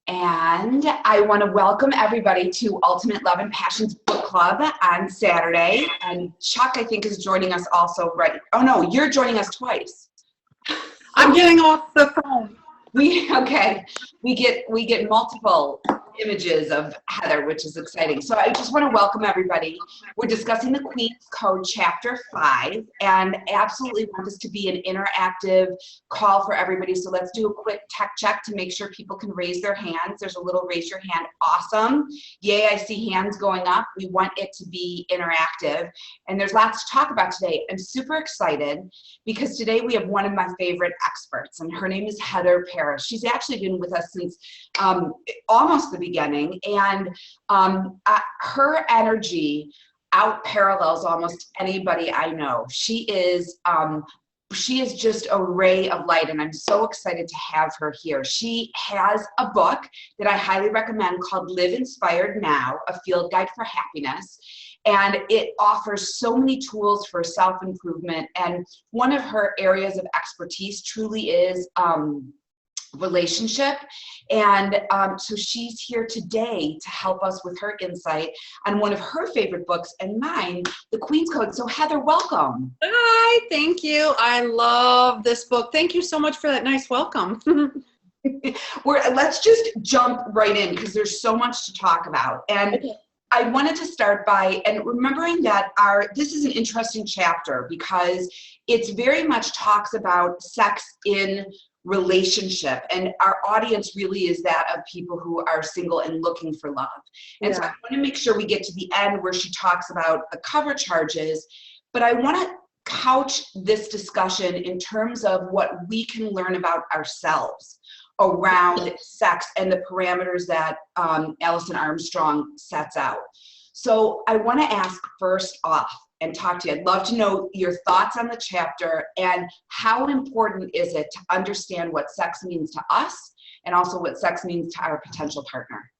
And I want to welcome everybody to Ultimate Love and Passions Book Club on Saturday. And Chuck, I think, is joining us also right. Oh, no, you're joining us twice. I'm getting off the phone. We get multiple images of Heather, which is exciting. So I just want to welcome everybody. We're discussing the Queen's Code Chapter 5 and absolutely want this to be an interactive call for everybody. So let's do a quick tech check to make sure people can raise their hands. There's a little raise your hand. Awesome. Yay, I see hands going up. We want it to be interactive. And there's lots to talk about today. I'm super excited because today we have one of my favorite experts, and her name is Heather Parrish. She's actually been with us since almost the beginning, and her energy out parallels almost anybody I know. She is just a ray of light, and I'm so excited to have her here. She has a book that I highly recommend called Live Inspired Now, A Field Guide for Happiness. And it offers so many tools for self-improvement. And one of her areas of expertise truly is relationship. And so she's here today to help us with her insight on one of her favorite books and mine, The Queen's Code. So Heather, welcome. Hi, thank you. I love this book. Thank you so much for that nice welcome. Let's just jump right in because there's so much to talk about. And okay. I wanted to start by remembering that this is an interesting chapter because it's very much talks about sex in relationship, and our audience really is that of people who are single and looking for love. And so I want to make sure we get to the end where she talks about the cover charges, but I want to couch this discussion in terms of what we can learn about ourselves around sex and the parameters that Alison Armstrong sets out. So I want to ask first off and talk to you. I'd love to know your thoughts on the chapter and how important is it to understand what sex means to us and also what sex means to our potential partner.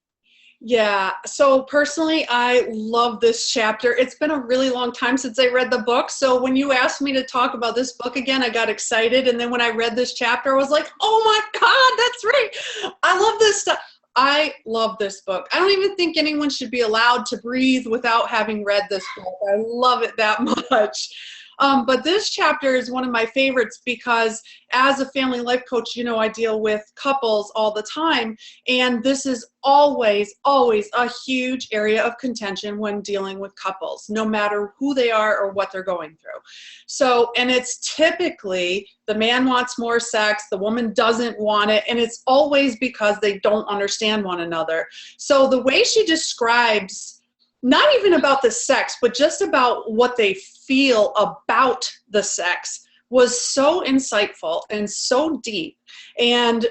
Yeah, so personally, I love this chapter. It's been a really long time since I read the book. So when you asked me to talk about this book again, I got excited. And then when I read this chapter, I was like, oh my God, that's right. I love this stuff. I love this book. I don't even think anyone should be allowed to breathe without having read this book. I love it that much. But this chapter is one of my favorites because as a family life coach, you know, I deal with couples all the time. And this is always a huge area of contention when dealing with couples, no matter who they are or what they're going through. So, and it's typically the man wants more sex, the woman doesn't want it, and it's always because they don't understand one another. So the way she describes not even about the sex, but just about what they feel about the sex was so insightful and so deep. And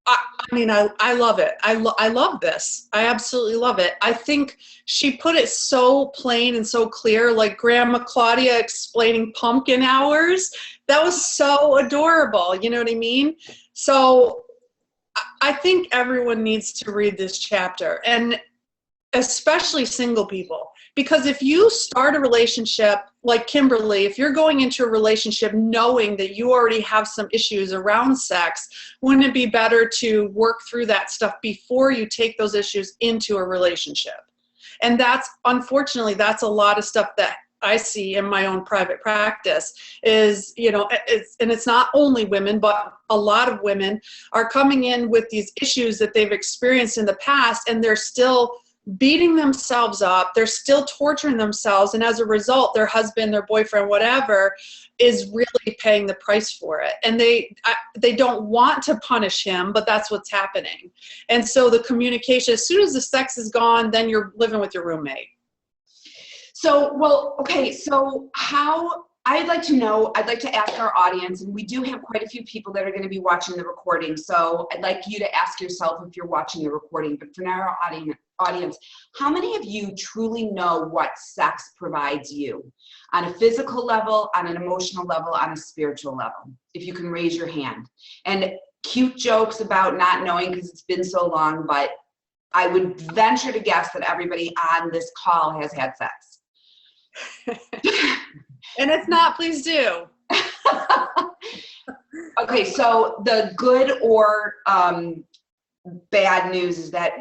I love it. I love this. I absolutely love it. I think she put it so plain and so clear, like Grandma Claudia explaining pumpkin hours. That was so adorable. You know what I mean? So I think everyone needs to read this chapter, and especially single people, because if you start a relationship like Kimberly, if you're going into a relationship knowing that you already have some issues around sex, wouldn't it be better to work through that stuff before you take those issues into a relationship? And that's, unfortunately, that's a lot of stuff that I see in my own private practice is, you know, it's not only women, but a lot of women are coming in with these issues that they've experienced in the past, and they're still beating themselves up, they're still torturing themselves, and as a result, their husband, their boyfriend, whatever, is really paying the price for it. And they don't want to punish him, but that's what's happening. And so the communication, as soon as the sex is gone, then you're living with your roommate. So, well, okay, so I'd like to ask our audience, and we do have quite a few people that are going to be watching the recording, so I'd like you to ask yourself if you're watching the recording, but for now, our audience, how many of you truly know what sex provides you on a physical level, on an emotional level, on a spiritual level? If you can raise your hand. And cute jokes about not knowing because it's been so long, but I would venture to guess that everybody on this call has had sex. And if not, please do. Okay, so the good or bad news is that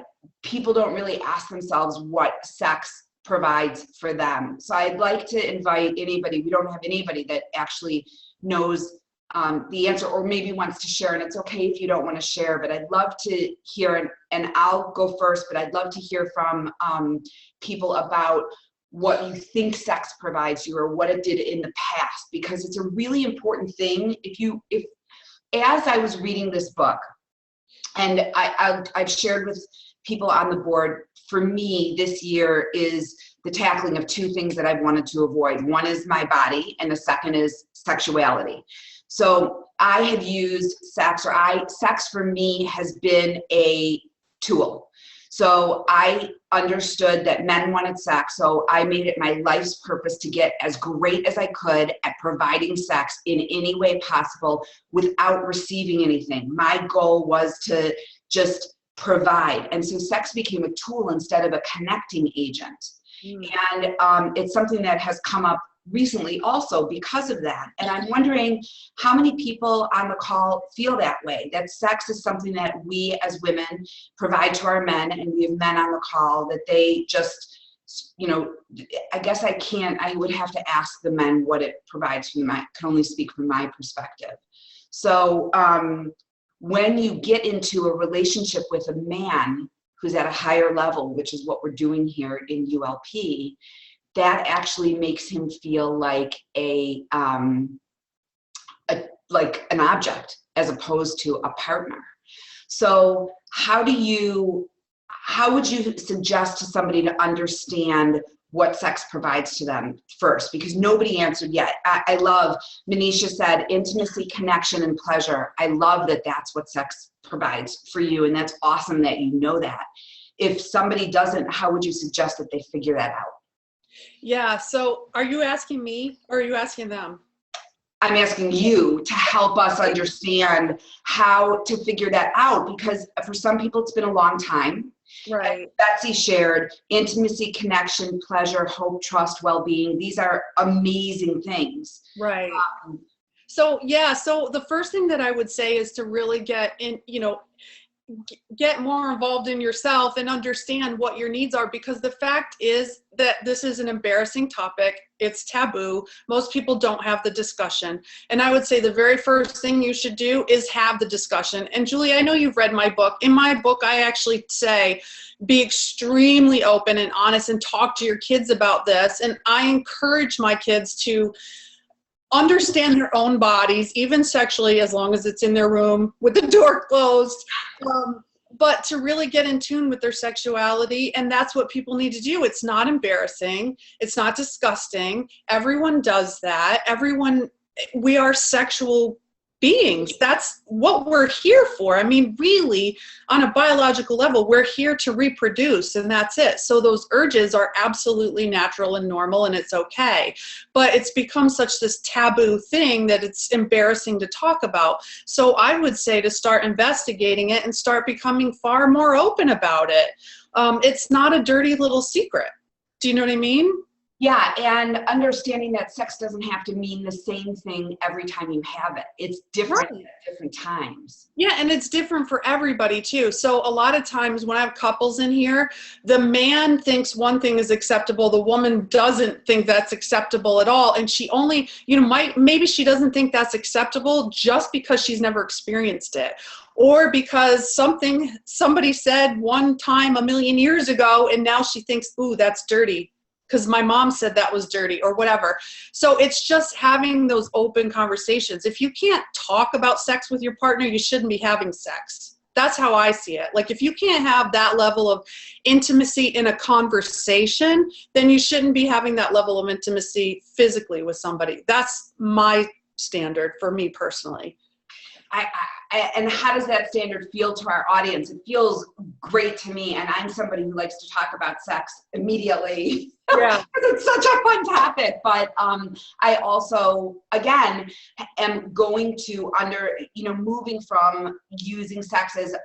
people don't really ask themselves what sex provides for them. So I'd like to invite anybody, we don't have anybody that actually knows the answer or maybe wants to share, and it's okay if you don't want to share, but I'd love to hear, and I'll go first, but I'd love to hear from people about what you think sex provides you or what it did in the past, because it's a really important thing. If as I was reading this book, and I've shared with people on the board, for me this year is the tackling of two things that I've wanted to avoid. One is my body, and the second is sexuality. So I have used sex, sex for me has been a tool. So I understood that men wanted sex, so I made it my life's purpose to get as great as I could at providing sex in any way possible without receiving anything. My goal was to just provide. And so sex became a tool instead of a connecting agent. And it's something that has come up recently also because of that. And I'm wondering how many people on the call feel that way, that sex is something that we as women provide to our men, and we have men on the call that they just, I guess I would have to ask the men what it provides for them. I can only speak from my perspective. So when you get into a relationship with a man who's at a higher level, which is what we're doing here in ULP, that actually makes him feel like like an object as opposed to a partner. So how would you suggest to somebody to understand what sex provides to them first? Because nobody answered yet. I love, Manisha said, intimacy, connection, and pleasure. I love that that's what sex provides for you, and that's awesome that you know that. If somebody doesn't, how would you suggest that they figure that out? Yeah, so are you asking me or are you asking them? I'm asking you to help us understand how to figure that out, because for some people it's been a long time. Right. As Betsy shared, intimacy, connection, pleasure, hope, trust, well-being. These are amazing things. Right. So the first thing that I would say is to really get in, get more involved in yourself and understand what your needs are, because the fact is that this is an embarrassing topic. It's taboo. Most people don't have the discussion. And I would say the very first thing you should do is have the discussion. And Julie, I know you've read my book. In my book, I actually say, be extremely open and honest and talk to your kids about this. And I encourage my kids to understand their own bodies, even sexually, as long as it's in their room with the door closed, but to really get in tune with their sexuality. And that's what people need to do. It's not embarrassing. It's not disgusting. Everyone does that. We are sexual beings. That's what we're here for. I mean, really, on a biological level, we're here to reproduce, and that's it. So those urges are absolutely natural and normal, and it's okay. But it's become such this taboo thing that it's embarrassing to talk about. So I would say to start investigating it and start becoming far more open about it. It's not a dirty little secret. Do you know what I mean? Yeah, and understanding that sex doesn't have to mean the same thing every time you have it. It's different at different times. Yeah, and it's different for everybody too. So a lot of times when I have couples in here, the man thinks one thing is acceptable, the woman doesn't think that's acceptable at all. And she only, maybe she doesn't think that's acceptable just because she's never experienced it. Or because somebody said one time a million years ago, and now she thinks, ooh, that's dirty, because my mom said that was dirty or whatever. So it's just having those open conversations. If you can't talk about sex with your partner, you shouldn't be having sex. That's how I see it. Like, if you can't have that level of intimacy in a conversation, then you shouldn't be having that level of intimacy physically with somebody. That's my standard for me personally. And how does that standard feel to our audience? It feels great to me, and I'm somebody who likes to talk about sex immediately. Yeah, it's such a fun topic. But I also, again, am going to moving from using sex as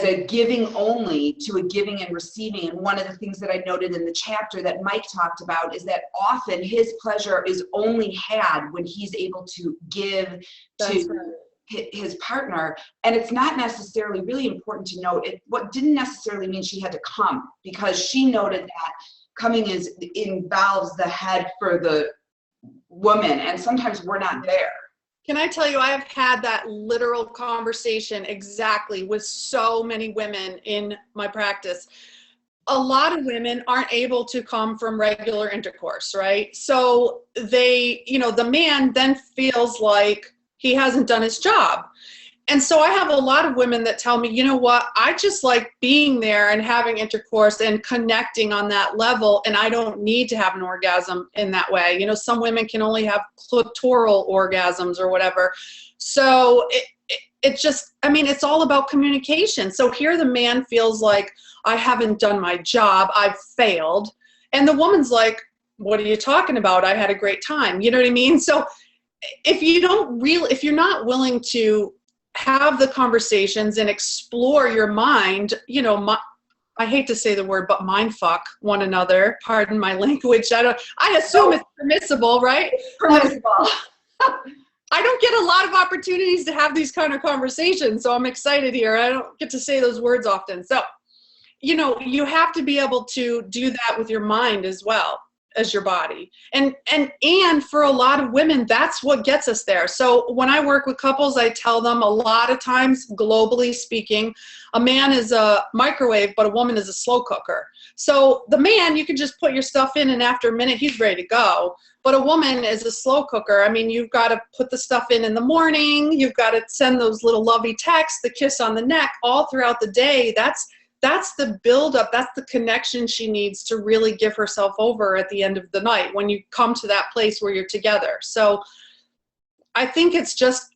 a giving only to a giving and receiving. And one of the things that I noted in the chapter that Mike talked about is that often his pleasure is only had when he's able to give to his partner, and it's not necessarily really important to note it. What didn't necessarily mean she had to come, because she noted that coming involves the head for the woman, and sometimes we're not there. Can I tell you, I have had that literal conversation exactly with so many women in my practice. A lot of women aren't able to come from regular intercourse, right? So they, the man then feels like he hasn't done his job. And so I have a lot of women that tell me, you know what, I just like being there and having intercourse and connecting on that level, and I don't need to have an orgasm in that way. Some women can only have clitoral orgasms or whatever. So it just, it's all about communication. So here the man feels like, I haven't done my job, I've failed. And the woman's like, what are you talking about? I had a great time. You know what I mean? So if you're not willing to have the conversations and explore your mind, I hate to say the word, but mind fuck one another, pardon my language. I assume it's permissible, right? Permissible. I don't get a lot of opportunities to have these kind of conversations, so I'm excited here. I don't get to say those words often. So, you have to be able to do that with your mind as well as your body. And for a lot of women, that's what gets us there. So when I work with couples, I tell them a lot of times, globally speaking, a man is a microwave, but a woman is a slow cooker. So the man, you can just put your stuff in, and after a minute, he's ready to go. But a woman is a slow cooker. You've got to put the stuff in the morning. You've got to send those little lovey texts, the kiss on the neck, all throughout the day. That's the buildup. That's the connection she needs to really give herself over at the end of the night when you come to that place where you're together. So I think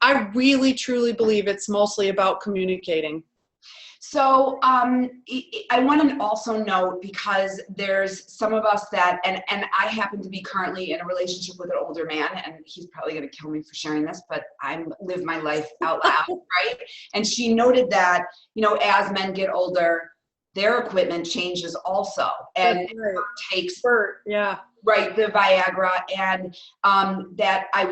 I really, truly believe it's mostly about communicating. So I want to also note, because there's some of us that, and I happen to be currently in a relationship with an older man, and he's probably going to kill me for sharing this, but I live my life out loud, right? And she noted that, as men get older, their equipment changes also, and right. Takes yeah, right, the Viagra, and that I've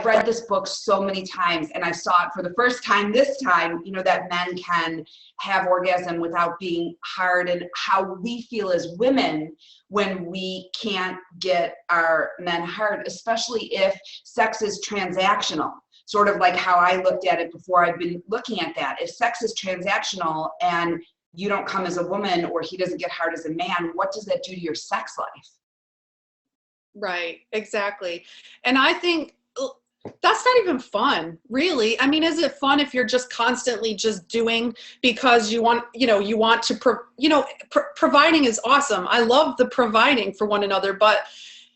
read this book so many times, and I saw it for the first time this time, that men can have orgasm without being hard, and how we feel as women when we can't get our men hard, especially if sex is transactional. Sort of like how I looked at it before. I've been looking at that. If sex is transactional and you don't come as a woman, or he doesn't get hard as a man, what does that do to your sex life? Right, exactly. And I think that's not even fun, really. Is it fun if you're just constantly just doing because you want, providing is awesome. I love the providing for one another, but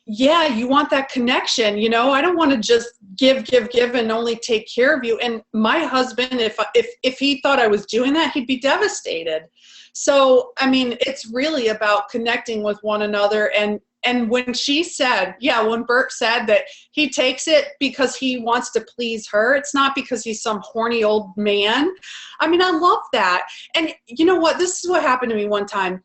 yeah, you want that connection. I don't want to just give and only take care of you. And my husband, if he thought I was doing that, he'd be devastated. So, it's really about connecting with one another. And when when Bert said that he takes it because he wants to please her, it's not because he's some horny old man. I love that. And you know what? This is what happened to me one time.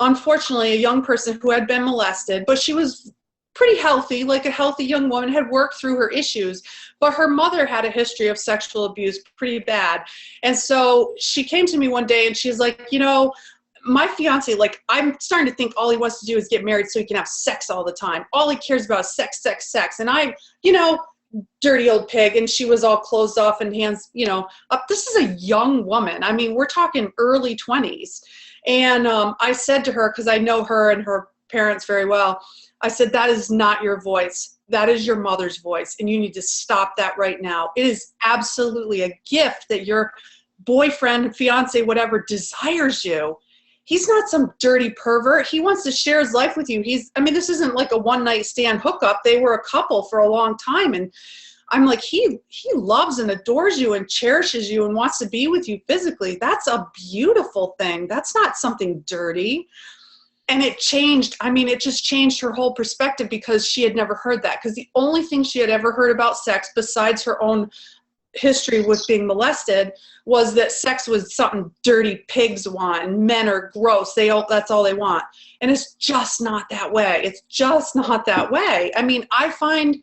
Unfortunately, a young person who had been molested, but she was pretty healthy, like a healthy young woman, had worked through her issues, but her mother had a history of sexual abuse, pretty bad. And so she came to me one day and she's like, my fiance, I'm starting to think all he wants to do is get married so he can have sex all the time. All he cares about is sex, sex, sex. And I, dirty old pig. And she was all closed off and hands, up. This is a young woman. We're talking early 20s. And I said to her, because I know her and her parents very well, I said, that is not your voice. That is your mother's voice. And you need to stop that right now. It is absolutely a gift that your boyfriend, fiance, whatever, desires you. He's not some dirty pervert. He wants to share his life with you. This isn't like a one night stand hookup. They were a couple for a long time. And I'm like, he loves and adores you and cherishes you and wants to be with you physically. That's a beautiful thing. That's not something dirty. And it changed. It just changed her whole perspective, because she had never heard that. Because the only thing she had ever heard about sex, besides her own history with being molested, was that sex was something dirty pigs want, and men are gross. That's all they want. And it's just not that way. It's just not that way. I find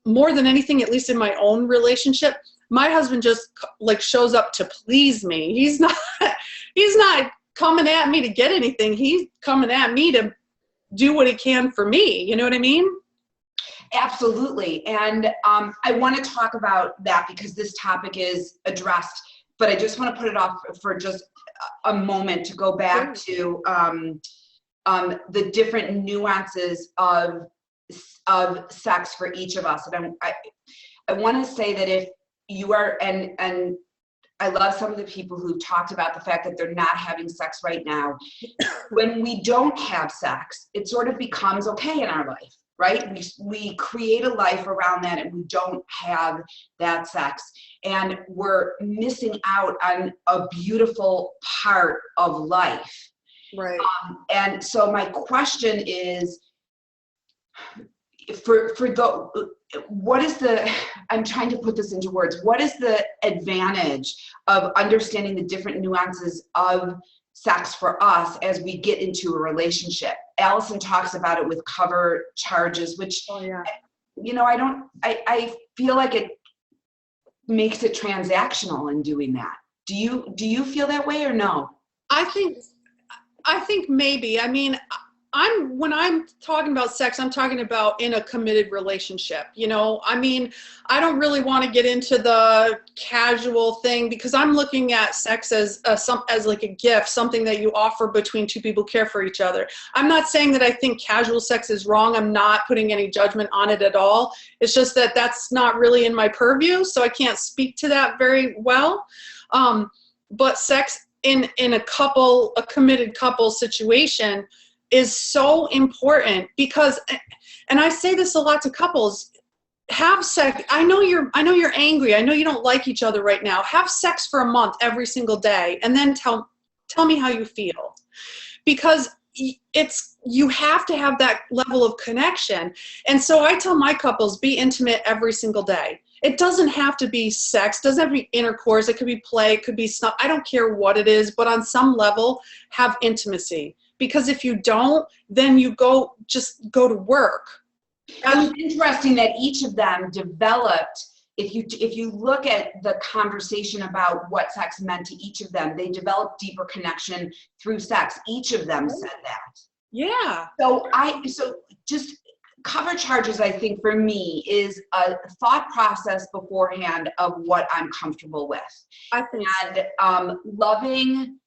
more than anything, at least in my own relationship, my husband just like shows up to please me. He's not coming at me to get anything. He's coming at me to do what he can for me. You know what I mean? Absolutely. And I want to talk about that because this topic is addressed, but I just want to put it off for just a moment to go back to the different nuances of sex for each of us. And I want to say that if you are, and I love some of the people who've talked about the fact that they're not having sex right now. When we don't have sex, it sort of becomes okay in our life, right? We create a life around that and we don't have that sex. And we're missing out on a beautiful part of life. Right. And so my question is, I'm trying to put this into words. What is the advantage of understanding the different nuances of sex for us as we get into a relationship? Allison talks about it with cover charges, which, you know, I feel like it makes it transactional in doing that. Do you feel that way or no? I think maybe. I mean, when I'm talking about sex, I'm talking about in a committed relationship. You know, I mean, I don't really want to get into the casual thing because I'm looking at sex as like a gift, something that you offer between two people who care for each other. I'm not saying that I think casual sex is wrong. I'm not putting any judgment on it at all. It's just that that's not really in my purview, so I can't speak to that very well. But sex in a committed couple situation is so important because, and I say this a lot to couples, have sex. I know you're angry. I know you don't like each other right now. Have sex for a month every single day and then tell me how you feel. Because you have to have that level of connection. And so I tell my couples, be intimate every single day. It doesn't have to be sex, doesn't have to be intercourse, it could be play, it could be stuff. I don't care what it is, but on some level, have intimacy. Because if you don't, then you just go to work. It's interesting that each of them developed, if you look at the conversation about what sex meant to each of them, they developed deeper connection through sex. Each of them said that. Yeah. So just cover charges, I think for me, is a thought process beforehand of what I'm comfortable with. I think and loving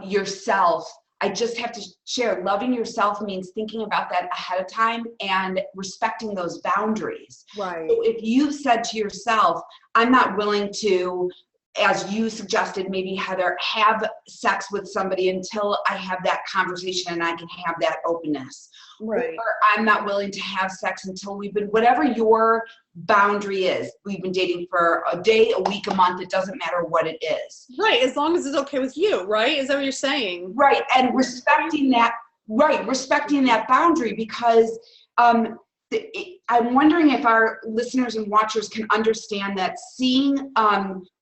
yourself. I just have to share, loving yourself means thinking about that ahead of time and respecting those boundaries. Right. So if you said to yourself, I'm not willing to, as you suggested, maybe Heather, have sex with somebody until I have that conversation and I can have that openness. Right. Or I'm not willing to have sex until whatever your boundary is. We've been dating for a day, a week, a month. It doesn't matter what it is. Right. As long as it's okay with you, right? Is that what you're saying? Right. And respecting that boundary, because I'm wondering if our listeners and watchers can understand that seeing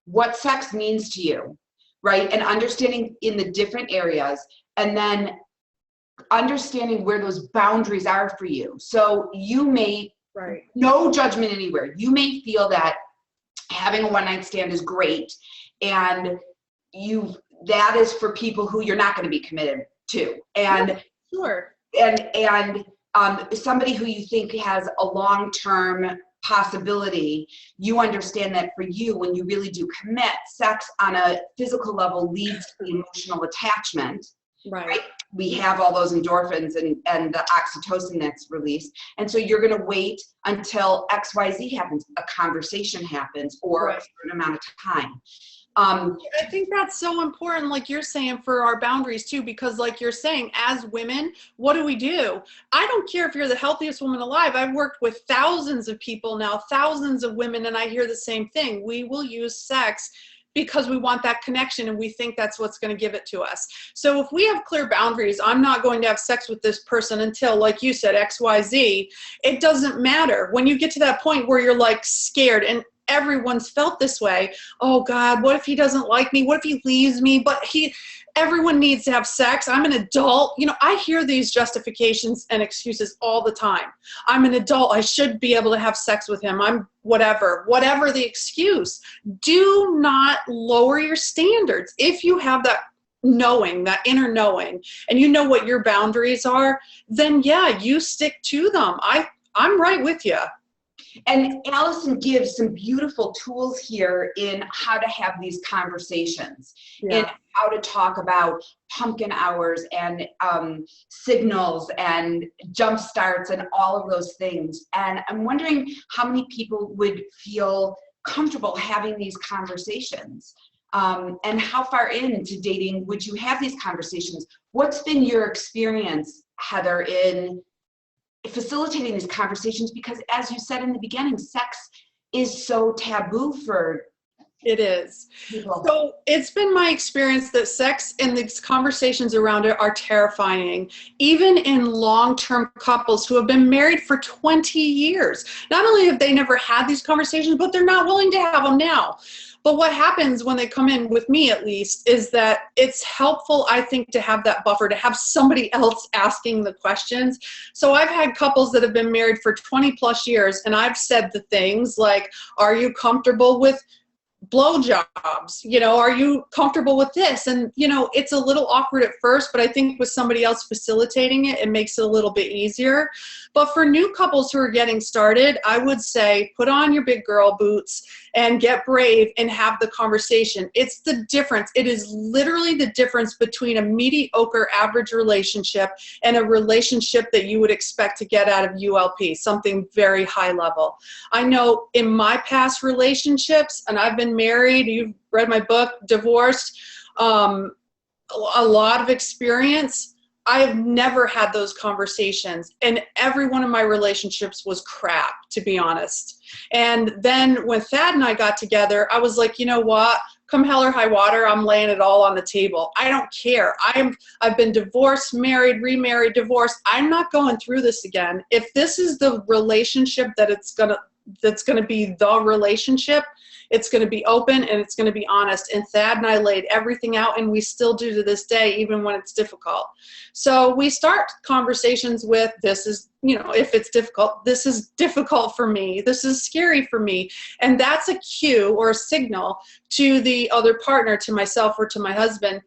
what sex means to you, right? And understanding in the different areas, and then understanding where those boundaries are for you. So you may, no judgment anywhere, you may feel that having a one-night stand is great, and that is for people who you're not going to be committed to. And sure. And somebody who you think has a long-term possibility, you understand that for you, when you really do commit, sex on a physical level leads to the emotional attachment. Right? We have all those endorphins and the oxytocin that's released. And so you're going to wait until XYZ happens, a conversation happens, or a certain amount of time. I think that's so important, like you're saying, for our boundaries too, because like you're saying, as women, what do? I don't care if you're the healthiest woman alive. I've worked with thousands of people now, thousands of women, and I hear the same thing. We will use sex because we want that connection and we think that's what's going to give it to us. So if we have clear boundaries, I'm not going to have sex with this person until, like you said, XYZ, it doesn't matter. When you get to that point where you're like scared, and everyone's felt this way. Oh God, what if he doesn't like me? What if he leaves me? But everyone needs to have sex. I'm an adult. You know, I hear these justifications and excuses all the time. I'm an adult. I should be able to have sex with him. I'm whatever the excuse. Do not lower your standards. If you have that knowing, that inner knowing, and you know what your boundaries are, then yeah, you stick to them. I'm right with you. And Allison gives some beautiful tools here in how to have these conversations, in how to talk about pumpkin hours and signals and jump starts and all of those things. And I'm wondering how many people would feel comfortable having these conversations, and how far into dating would you have these conversations? What's been your experience, Heather, in facilitating these conversations? Because as you said in the beginning, sex is so taboo for it is people. So it's been my experience that sex and these conversations around it are terrifying, even in long-term couples who have been married for 20 years. Not only have they never had these conversations, but they're not willing to have them now. But what happens when they come in with me, at least, is that it's helpful, I think, to have that buffer, to have somebody else asking the questions. So I've had couples that have been married for 20 plus years, and I've said the things like, are you comfortable with blowjobs? You know, are you comfortable with this? And, you know, it's a little awkward at first, but I think with somebody else facilitating it, it makes it a little bit easier. But for new couples who are getting started, I would say put on your big girl boots and get brave and have the conversation. It's the difference. It is literally the difference between a mediocre average relationship and a relationship that you would expect to get out of ULP, something very high level. I know in my past relationships, and I've been married, you've read my book, divorced, a lot of experience. I've never had those conversations, and every one of my relationships was crap, to be honest. And then when Thad and I got together, I was like, you know what? Come hell or high water, I'm laying it all on the table. I don't care. I've been divorced, married, remarried, divorced. I'm not going through this again. If this is the relationship that's gonna be the relationship, it's going to be open and it's going to be honest. And Thad and I laid everything out, and we still do to this day, even when it's difficult. So we start conversations with, this is, you know, if it's difficult, this is difficult for me. This is scary for me. And that's a cue or a signal to the other partner, to myself or to my husband,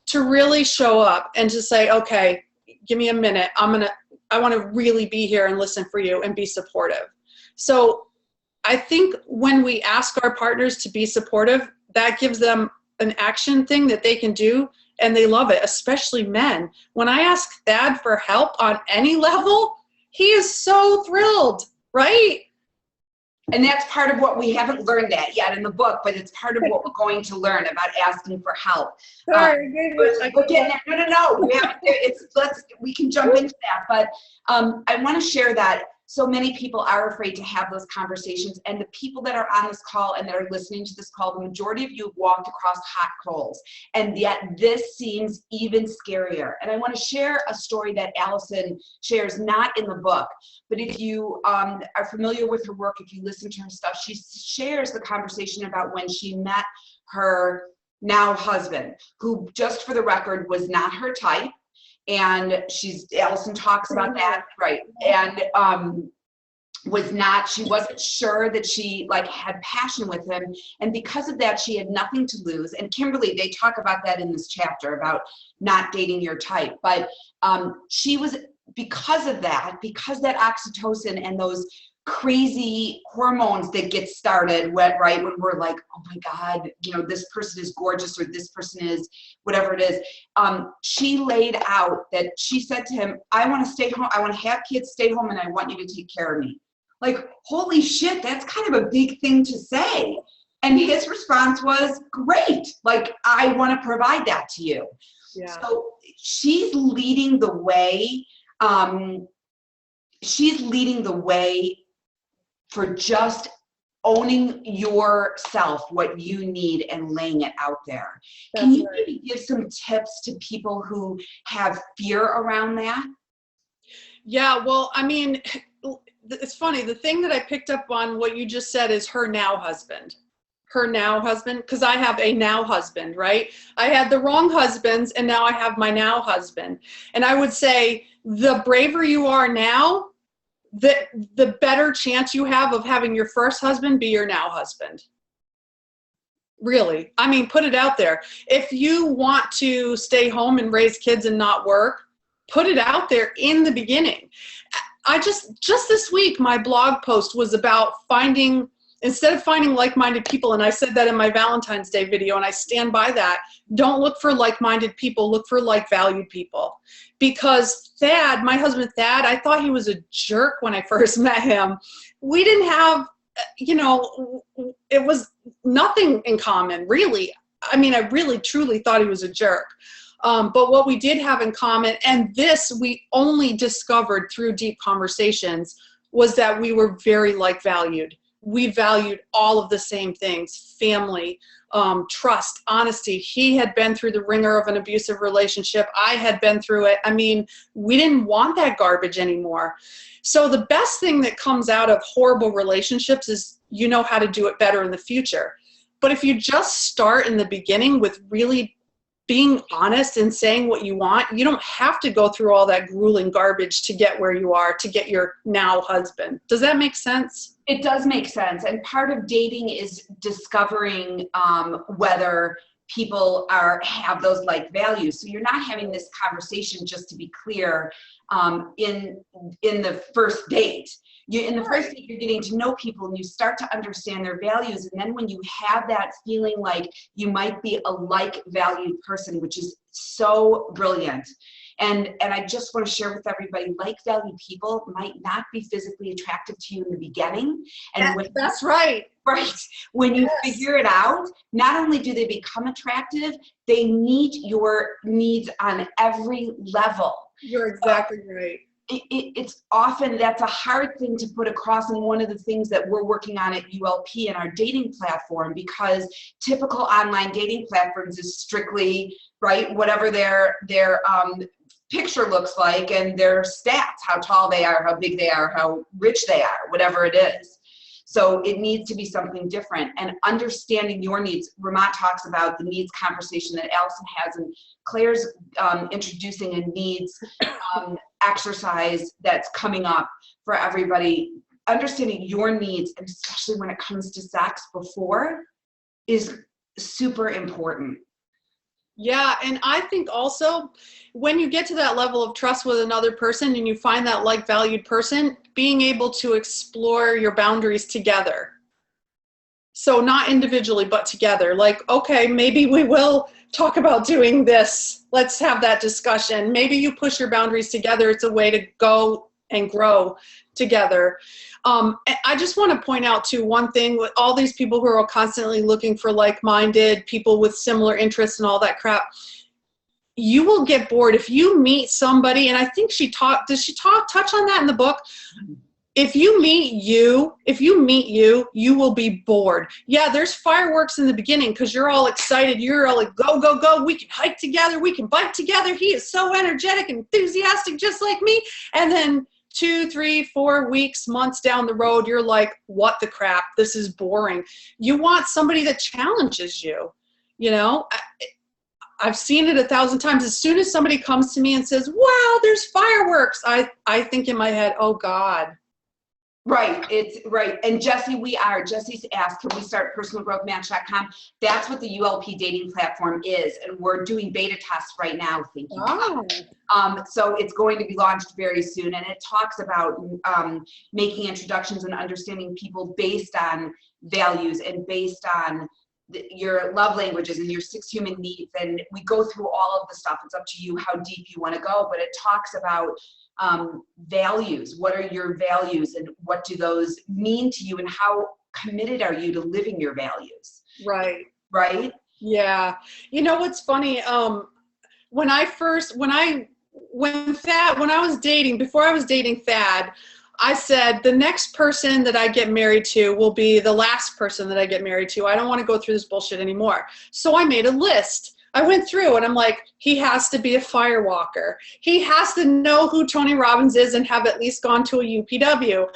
to really show up and to say, okay, give me a minute. I want to really be here and listen for you and be supportive. So I think when we ask our partners to be supportive, that gives them an action thing that they can do, and they love it, especially men. When I ask Thad for help on any level, he is so thrilled, right? And that's part of what we haven't learned that yet in the book, but it's part of what we're going to learn about asking for help. Sorry, We're getting there. No. We can jump into that, but I want to share that. So many people are afraid to have those conversations, and the people that are on this call and that are listening to this call, the majority of you have walked across hot coals, and yet this seems even scarier. And I want to share a story that Allison shares, not in the book, but if you are familiar with her work, if you listen to her stuff, she shares the conversation about when she met her now husband, who, just for the record, was not her type. And Allison talks about that, right? And she wasn't sure that she had passion with him, and because of that, she had nothing to lose. And Kimberly, they talk about that in this chapter about not dating your type. But she was, because that oxytocin and those crazy hormones that get started when we're like, oh my God, you know, this person is gorgeous, or this person is whatever it is. She laid out that she said to him, I want to stay home. I want to have kids, stay home, and I want you to take care of me. Like, holy shit, that's kind of a big thing to say. And his response was, great. Like, I want to provide that to you. Yeah. So she's leading the way. For just owning yourself, what you need, and laying it out there. Can you maybe give some tips to people who have fear around that? Yeah, well, I mean, it's funny. The thing that I picked up on what you just said is her now husband. Her now husband, because I have a now husband, right? I had the wrong husbands, and now I have my now husband. And I would say the braver you are now, the better chance you have of having your first husband be your now husband. Really. I mean, put it out there. If you want to stay home and raise kids and not work, put it out there in the beginning. I just this week, my blog post was about instead of finding like-minded people, and I said that in my Valentine's Day video, and I stand by that, don't look for like-minded people, look for like-valued people. Because Thad, my husband Thad, I thought he was a jerk when I first met him. We didn't have, it was nothing in common, really. I mean, I really, truly thought he was a jerk. But what we did have in common, and this we only discovered through deep conversations, was that we were very like-valued. We valued all of the same things: family, trust, honesty. He had been through the ringer of an abusive relationship. I had been through it. I mean, we didn't want that garbage anymore. So the best thing that comes out of horrible relationships is you know how to do it better in the future. But if you just start in the beginning with really being honest and saying what you want, you don't have to go through all that grueling garbage to get where you are, to get your now husband. Does that make sense? It does make sense. And part of dating is discovering whether people have those like values. So you're not having this conversation, just to be clear, in the first date. In the first date, you're getting to know people and you start to understand their values. And then when you have that feeling like you might be a like-valued person, which is so brilliant. And I just want to share with everybody, like-valued people might not be physically attractive to you in the beginning. And that's right. Right. When you figure it out, not only do they become attractive, they meet your needs on every level. You're exactly right. It's often, that's a hard thing to put across, and one of the things that we're working on at ULP in our dating platform, because typical online dating platforms is strictly, right, whatever their picture looks like and their stats, how tall they are, how big they are, how rich they are, whatever it is. So it needs to be something different, and understanding your needs. Ramat talks about the needs conversation that Allison has, and Claire's introducing a needs exercise that's coming up for everybody. Understanding your needs, and especially when it comes to sex before, is super important. Yeah, and I think also when you get to that level of trust with another person and you find that like-valued person, being able to explore your boundaries together. So not individually, but together. Like, okay, maybe we will talk about doing this. Let's have that discussion. Maybe you push your boundaries together. It's a way to go and grow together. I just want to point out too, one thing with all these people who are constantly looking for like-minded people with similar interests and all that crap. You will get bored if you meet somebody, and I think does she touch on that in the book? If you meet you, you will be bored. Yeah, there's fireworks in the beginning because you're all excited. You're all like, go, go, go. We can hike together. We can bike together. He is so energetic and enthusiastic, just like me. And then 2, 3, 4 weeks, months down the road, you're like, what the crap? This is boring. You want somebody that challenges you. You know, I've seen it 1,000 times. As soon as somebody comes to me and says, wow, there's fireworks, I think in my head, oh God. Right, it's right. And Jesse's asked, can we start personalgrowthmatch.com? That's what the ULP dating platform is. And we're doing beta tests right now. Thank you. Oh. So it's going to be launched very soon. And it talks about making introductions and understanding people based on values and based on your love languages and your 6 human needs. And we go through all of the stuff. It's up to you how deep you want to go, but it talks about values. What are your values and what do those mean to you, and how committed are you to living your values? Right. Right? Yeah. You know what's funny? When I was dating, before I was dating Thad, I said the next person that I get married to will be the last person that I get married to. I don't want to go through this bullshit anymore. So I made a list I went through and I'm like, he has to be a firewalker. He has to know who Tony Robbins is and have at least gone to a UPW.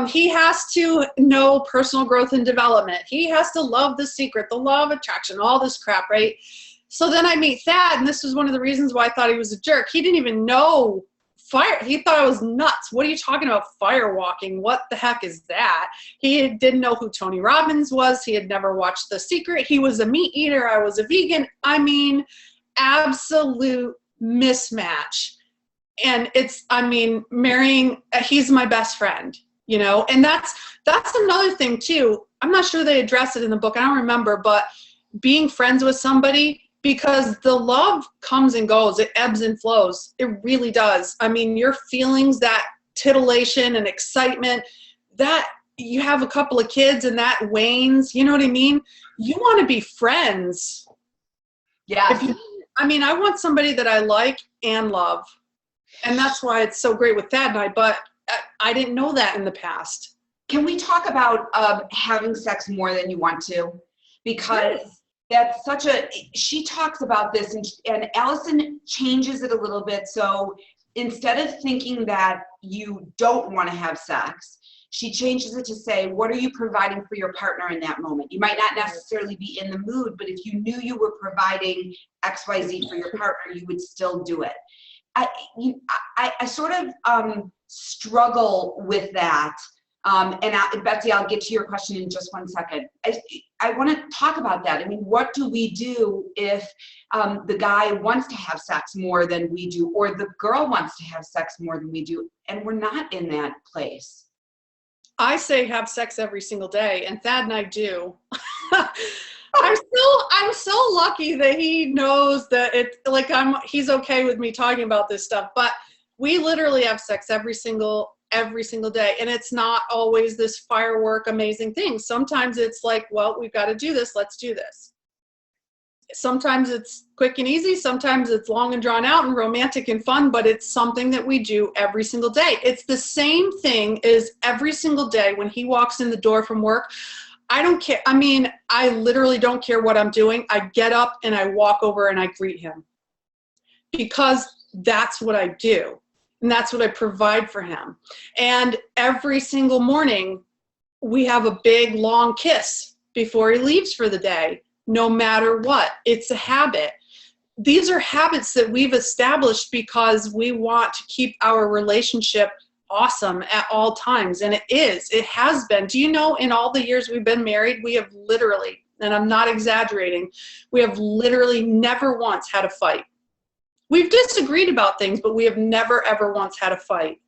He has to know personal growth and development. He has to love The Secret, the law of attraction, all this crap, right? So then I meet Thad, and this was one of the reasons why I thought he was a jerk. He didn't even know fire. He thought I was nuts. What are you talking about, firewalking? What the heck is that? He didn't know who Tony Robbins was. He had never watched The Secret. He was a meat eater. I was a vegan. I mean, absolute mismatch. And marrying, he's my best friend, you know, and that's another thing too. I'm not sure they address it in the book. I don't remember, but being friends with somebody, because the love comes and goes. It ebbs and flows. It really does. I mean, your feelings, that titillation and excitement, that you have a couple of kids and that wanes, you know what I mean? You want to be friends. Yeah. I want somebody that I like and love. And that's why it's so great with Thad and I, but I didn't know that in the past. Can we talk about having sex more than you want to? Because that's she talks about this, and Allison changes it a little bit. So instead of thinking that you don't want to have sex, she changes it to say, what are you providing for your partner in that moment? You might not necessarily be in the mood, but if you knew you were providing XYZ for your partner, you would still do it. I sort of struggle with that. Betsy, I'll get to your question in just one second. I want to talk about that. I mean, what do we do if the guy wants to have sex more than we do, or the girl wants to have sex more than we do, and we're not in that place? I say have sex every single day, and Thad and I do. I'm so lucky that he knows that he's okay with me talking about this stuff, but we literally have sex every single day, and it's not always this firework amazing thing. Sometimes it's like, well, we've got to do this, let's do this. Sometimes it's quick and easy, sometimes it's long and drawn out and romantic and fun, but it's something that we do every single day. It's the same thing as every single day when he walks in the door from work. I don't care. I mean, I literally don't care what I'm doing. I get up and I walk over and I greet him, because that's what I do. And that's what I provide for him. And every single morning, we have a big, long kiss before he leaves for the day, no matter what. It's a habit. These are habits that we've established because we want to keep our relationship awesome at all times. And it has been. Do you know, in all the years we've been married, we have literally, and I'm not exaggerating, we have literally never once had a fight. We've disagreed about things, but we have never, ever once had a fight.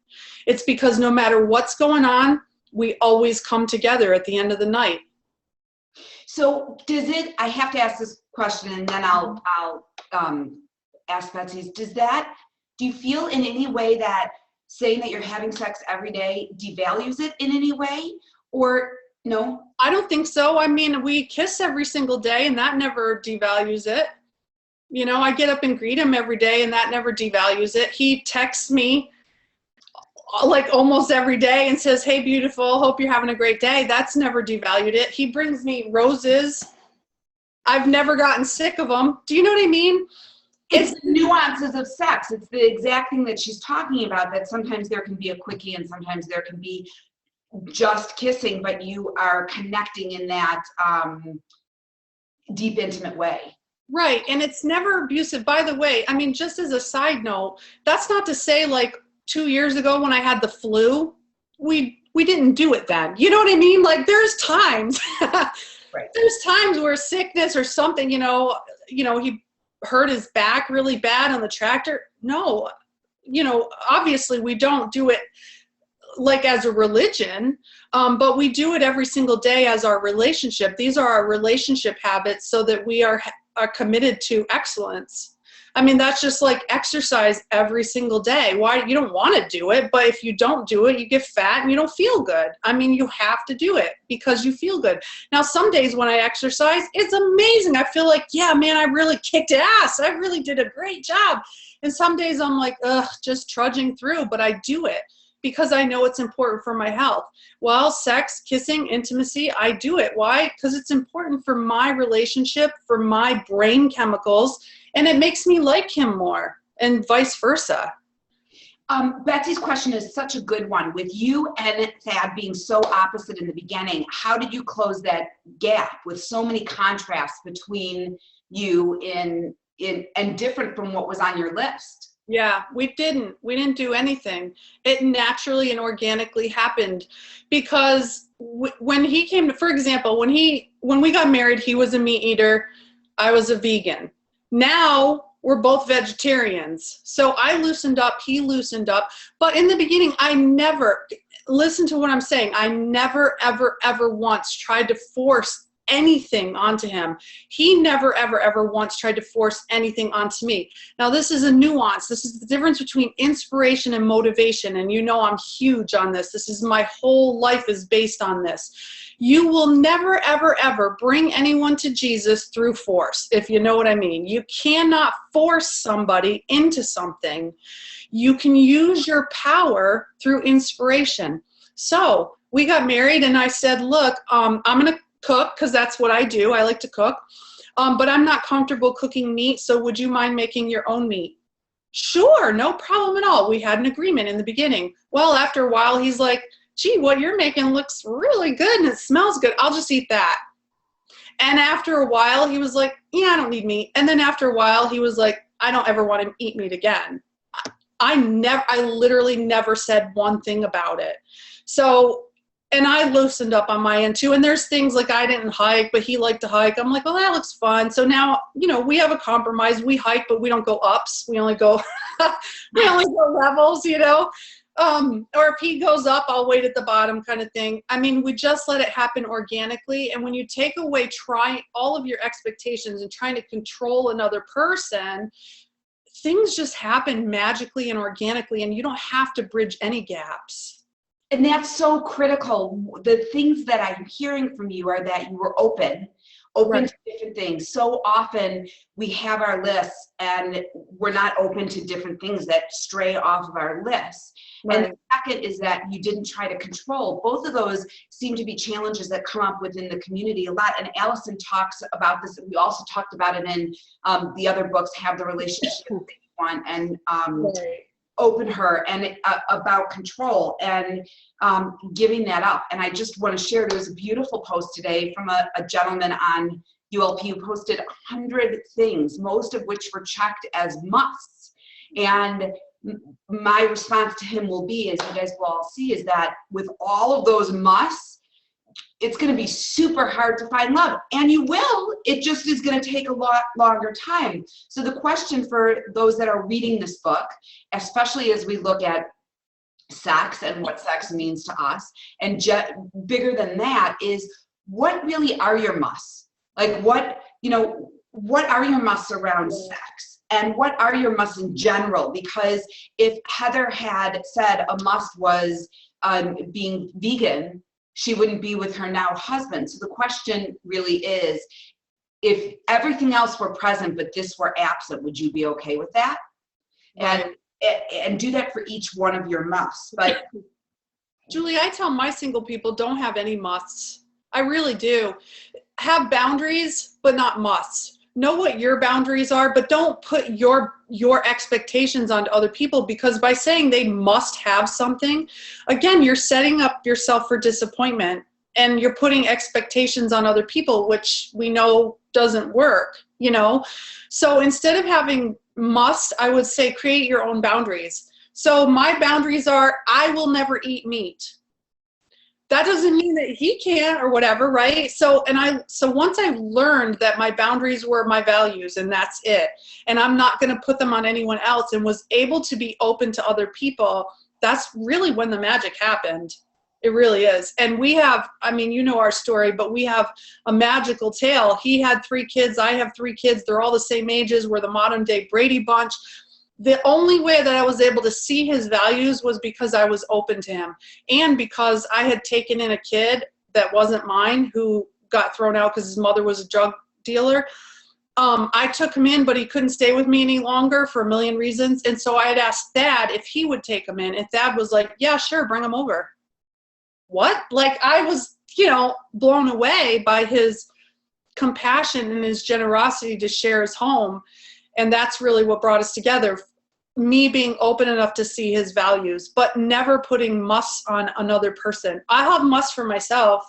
It's because no matter what's going on, we always come together at the end of the night. So I have to ask this question, and then I'll ask Betsy's. Do you feel in any way that saying that you're having sex every day devalues it in any way, or no? I don't think so. I mean, we kiss every single day, and that never devalues it. You know, I get up and greet him every day, and that never devalues it. He texts me like almost every day and says, hey, beautiful, hope you're having a great day. That's never devalued it. He brings me roses. I've never gotten sick of them. Do you know what I mean? It's the nuances of sex. It's the exact thing that she's talking about, that sometimes there can be a quickie and sometimes there can be just kissing, but you are connecting in that deep, intimate way. Right. And it's never abusive. By the way, I mean, just as a side note, that's not to say like 2 years ago when I had the flu, we didn't do it then. You know what I mean? Like there's times, right. There's times where sickness or something, you know, he hurt his back really bad on the tractor. No, obviously we don't do it like as a religion, but we do it every single day as our relationship. These are our relationship habits so that we are committed to excellence. I mean, that's just like exercise every single day. Why? You don't want to do it, but if you don't do it, you get fat and you don't feel good. I mean, you have to do it because you feel good. Now, some days when I exercise, it's amazing. I feel like, yeah, man, I really kicked ass. I really did a great job. And some days I'm like, ugh, just trudging through, but I do it Because I know it's important for my health. Well, sex, kissing, intimacy, I do it. Why? Because it's important for my relationship, for my brain chemicals, and it makes me like him more, and vice versa. Betsy's question is such a good one. With you and Thad being so opposite in the beginning, how did you close that gap with so many contrasts between you and different from what was on your list? Yeah, we didn't do anything. It naturally and organically happened because when he came to, for example, when we got married, he was a meat eater, I was a vegan. Now we're both vegetarians. So I loosened up, he loosened up. But in the beginning, I never, listen to what I'm saying, I never, ever, ever once tried to force anything onto him. He never, ever, ever once tried to force anything onto me. Now, this is a nuance. This is the difference between inspiration and motivation. And you know I'm huge on this. This is my whole life is based on this. You will never, ever, ever bring anyone to Jesus through force, if you know what I mean. You cannot force somebody into something. You can use your power through inspiration. So we got married and I said, look, I'm going to cook because that's what I do. I like to cook, but I'm not comfortable cooking meat. So would you mind making your own meat? Sure, no problem at all. We had an agreement in the beginning. Well, after a while, he's like, gee, what you're making looks really good and it smells good. I'll just eat that. And after a while, he was like, yeah, I don't need meat. And then after a while, he was like, I don't ever want to eat meat again. I literally never said one thing about it. So, and I loosened up on my end too. And there's things like I didn't hike, but he liked to hike. I'm like, well, that looks fun. So now, you know, we have a compromise. We hike, but we don't go ups. We only go, we only go levels, you know. Or if he goes up, I'll wait at the bottom kind of thing. I mean, we just let it happen organically. And when you take away trying all of your expectations and trying to control another person, things just happen magically and organically, and you don't have to bridge any gaps. And that's so critical. The things that I'm hearing from you are that you were open right. to different things. So often we have our lists and we're not open to different things that stray off of our lists. Right. And the second is that you didn't try to control. Both of those seem to be challenges that come up within the community a lot. And Allison talks about this. We also talked about it in the other books, Have the Relationship That You Want, and right. Open Her, and about control and giving that up. And I just want to share, there was a beautiful post today from a gentleman on ULP who posted 100 things, most of which were checked as musts. And my response to him will be, as you guys will all see, is that with all of those musts, it's going to be super hard to find love. And you will, it just is going to take a lot longer time. So the question for those that are reading this book, especially as we look at sex and what sex means to us, and bigger than that is, what really are your musts? Like what are your musts around sex? And what are your musts in general? Because if Heather had said a must was being vegan, she wouldn't be with her now husband. So the question really is, if everything else were present but this were absent, would you be okay with that? Right. And do that for each one of your musts. But Julie, I tell my single people, don't have any musts. I really do. Have boundaries, but not musts. Know what your boundaries are, but don't put your expectations onto other people, because by saying they must have something, again, you're setting up yourself for disappointment and you're putting expectations on other people, which we know doesn't work, you know? So instead of having must, I would say create your own boundaries. So my boundaries are, I will never eat meat. That doesn't mean that he can't or whatever, right? So once I learned that my boundaries were my values and that's it, and I'm not going to put them on anyone else, and was able to be open to other people, that's really when the magic happened. It really is. And we have, I mean, you know our story, but we have a magical tale. He had 3 kids. I have 3 kids. They're all the same ages. We're the modern day Brady Bunch. The only way that I was able to see his values was because I was open to him, and because I had taken in a kid that wasn't mine, who got thrown out because his mother was a drug dealer. I took him in, but he couldn't stay with me any longer for a million reasons. And so I had asked Thad if he would take him in. And Thad was like, yeah, sure, bring him over. What? Like, I was, blown away by his compassion and his generosity to share his home. And that's really what brought us together. Me being open enough to see his values, but never putting musts on another person. I have musts for myself,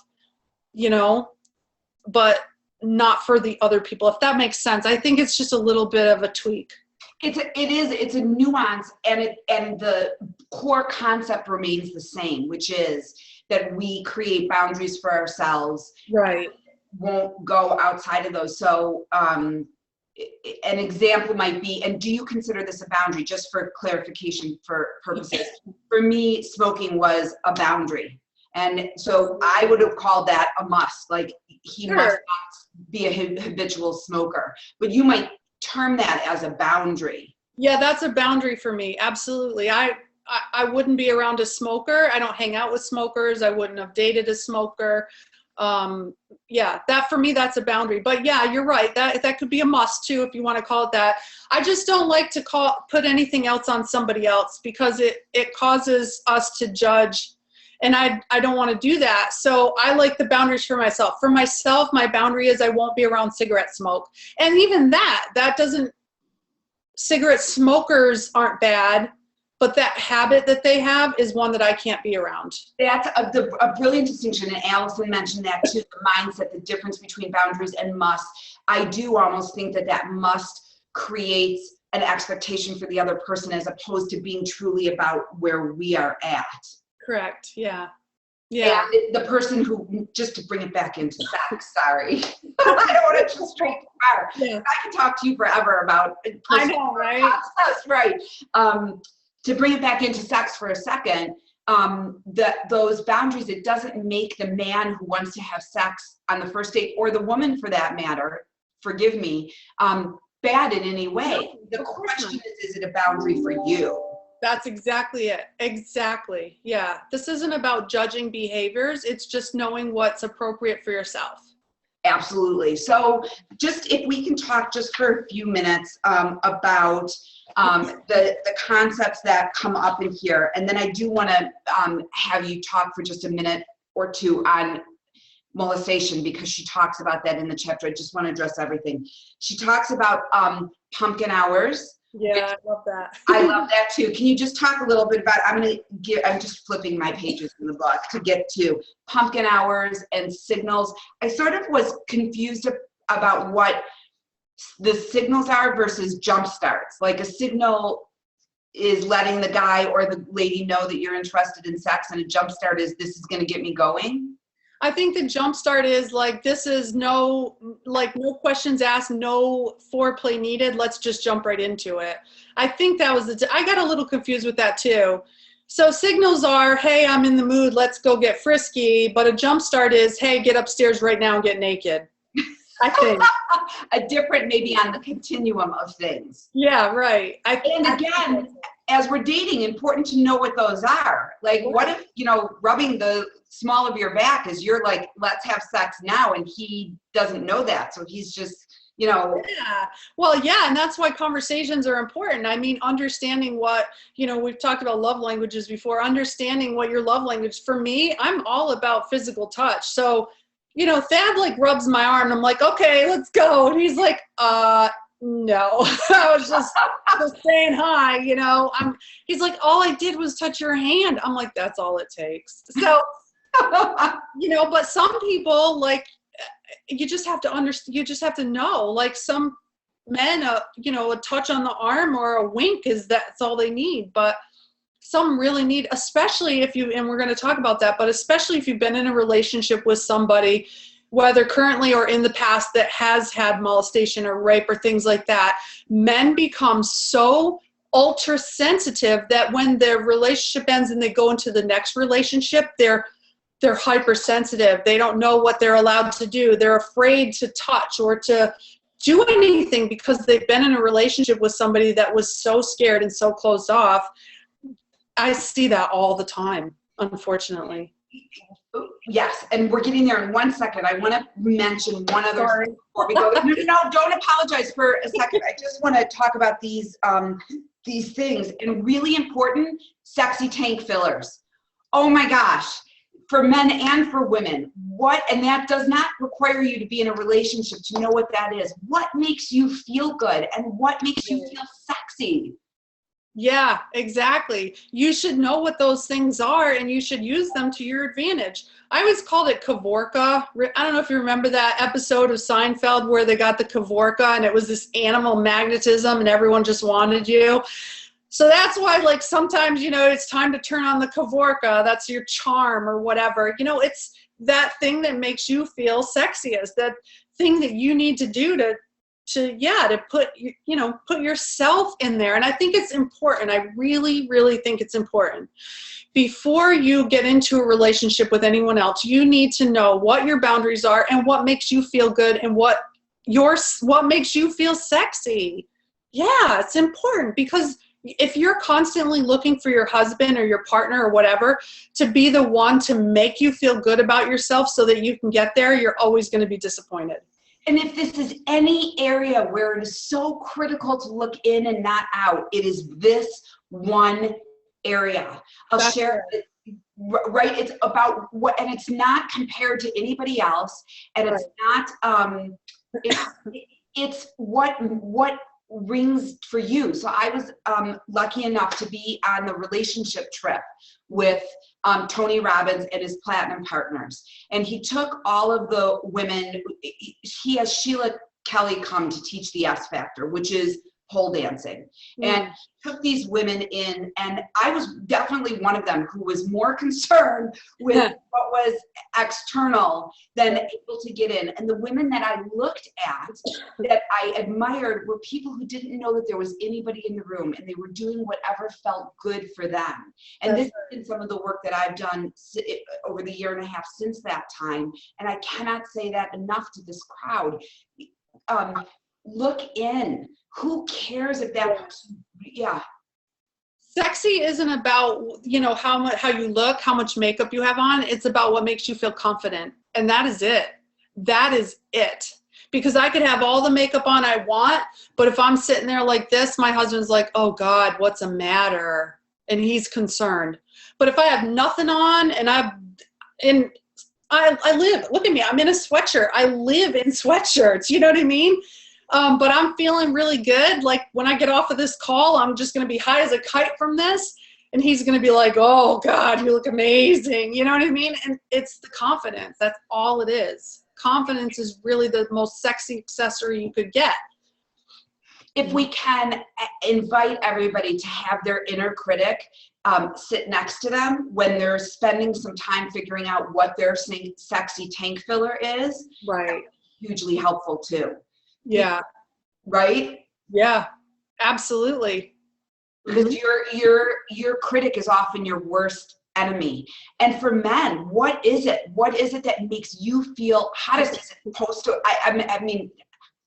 but not for the other people, if that makes sense. I think it's just a little bit of a tweak. It's a nuance, and the core concept remains the same, which is that we create boundaries for ourselves. Right. Won't go outside of those. So an example might be, and do you consider this a boundary, just for clarification for purposes? For me, smoking was a boundary. And so I would have called that a must, like he must not be a habitual smoker. But you might term that as a boundary. Yeah, that's a boundary for me. Absolutely. I wouldn't be around a smoker. I don't hang out with smokers. I wouldn't have dated a smoker. That for me, that's a boundary. But yeah, you're right. That could be a must too, if you want to call it that. I just don't like to put anything else on somebody else, because it causes us to judge. And I don't want to do that. So I like the boundaries for myself. For myself, my boundary is I won't be around cigarette smoke. And even cigarette smokers aren't bad, but that habit that they have is one that I can't be around. That's a brilliant distinction. And Allison mentioned that too, the mindset, the difference between boundaries and must. I do almost think that must creates an expectation for the other person, as opposed to being truly about where we are at. Correct. Yeah. Yeah. And the person who, just to bring it back into sex, sorry. I don't want to just straight too far. Yeah. I could talk to you forever about. I know, right? That's right. To bring it back into sex for a second, those boundaries, it doesn't make the man who wants to have sex on the first date, or the woman for that matter, forgive me, bad in any way. The question is it a boundary for you? That's exactly it. Exactly. Yeah. This isn't about judging behaviors. It's just knowing what's appropriate for yourself. Absolutely. So just if we can talk just for a few minutes about the concepts that come up in here. And then I do want to have you talk for just a minute or two on molestation, because she talks about that in the chapter. I just want to address everything. She talks about pumpkin hours. Yeah, I love that. I love that too. Can you just talk a little bit about, I'm just flipping my pages in the book to get to pumpkin hours and signals. I sort of was confused about what the signals are versus jump starts. Like a signal is letting the guy or the lady know that you're interested in sex, and a jump start is, this is going to get me going. I think the jump start is like, this is no questions asked, no foreplay needed. Let's just jump right into it. I think that was I got a little confused with that too. So signals are, hey, I'm in the mood, let's go get frisky. But a jump start is, hey, get upstairs right now and get naked. I think. A different, maybe on the continuum of things. Yeah, right. And again, as we're dating, important to know what those are. Like, what if, rubbing the small of your back is you're like, let's have sex now, and he doesn't know that. So he's just, Yeah. Well, yeah. And that's why conversations are important. I mean, understanding what, we've talked about love languages before, understanding what your love language. For me, I'm all about physical touch. So, Thad like rubs my arm and I'm like, okay, let's go. And he's like, no, I was just saying hi, he's like, all I did was touch your hand. I'm like, that's all it takes. So, but some people, like, you just have to understand, you just have to know, like some men, a touch on the arm or a wink that's all they need. But some really need, especially if and we're going to talk about that, but especially if you've been in a relationship with somebody, whether currently or in the past, that has had molestation or rape or things like that, men become so ultra sensitive that when their relationship ends and they go into the next relationship, they're hypersensitive. They don't know what they're allowed to do. They're afraid to touch or to do anything because they've been in a relationship with somebody that was so scared and so closed off. I see that all the time, unfortunately. Yes, and we're getting there in 1 second. I want to mention one other Sorry. thing before we go. No, don't apologize for a second. I just want to talk about these things, and really important, sexy tank fillers. Oh my gosh, for men and for women. And that does not require you to be in a relationship to know what that is. What makes you feel good and what makes you feel sexy? Yeah, exactly. You should know what those things are and you should use them to your advantage. I always called it Kavorka. I don't know if you remember that episode of Seinfeld where they got the Kavorka and it was this animal magnetism and everyone just wanted you. So that's why, like, sometimes, it's time to turn on the Kavorka. That's your charm or whatever. It's that thing that makes you feel sexiest, that thing that you need to do to put yourself in there. And I think it's important. I really, really think it's important. Before you get into a relationship with anyone else, you need to know what your boundaries are and what makes you feel good and what makes you feel sexy. Yeah, it's important, because if you're constantly looking for your husband or your partner or whatever to be the one to make you feel good about yourself so that you can get there, you're always going to be disappointed. And if this is any area where it is so critical to look in and not out, it is this one area. I'll share it. Right? It's about what, and it's not compared to anybody else, and it's not. It's what rings for you. So I was lucky enough to be on the relationship trip with Tony Robbins and his platinum partners. And he took all of the women, he has Sheila Kelly come to teach the S Factor, which is pole dancing. And took these women in, and I was definitely one of them who was more concerned with what was external than able to get in. And the women that I looked at that I admired were people who didn't know that there was anybody in the room, and they were doing whatever felt good for them. And this has been some of the work that I've done over the year and a half since that time. And I cannot say that enough to this crowd. Look in. Who cares if that person, Sexy isn't about, how you look, how much makeup you have on. It's about what makes you feel confident. And that is it. That is it. Because I could have all the makeup on I want, but if I'm sitting there like this, my husband's like, oh God, what's the matter? And he's concerned. But if I have nothing on and I live, look at me, I'm in a sweatshirt. I live in sweatshirts. You know what I mean? But I'm feeling really good. Like when I get off of this call, I'm just going to be high as a kite from this. And he's going to be like, oh God, you look amazing. You know what I mean? And it's the confidence. That's all it is. Confidence is really the most sexy accessory you could get. If we can invite everybody to have their inner critic sit next to them when they're spending some time figuring out what their sexy tank filler is, right? Hugely helpful too. Yeah. Right? Yeah, absolutely. Because your critic is often your worst enemy. And for men, what is it? What is it that makes you feel hottest? Is it post to, I mean,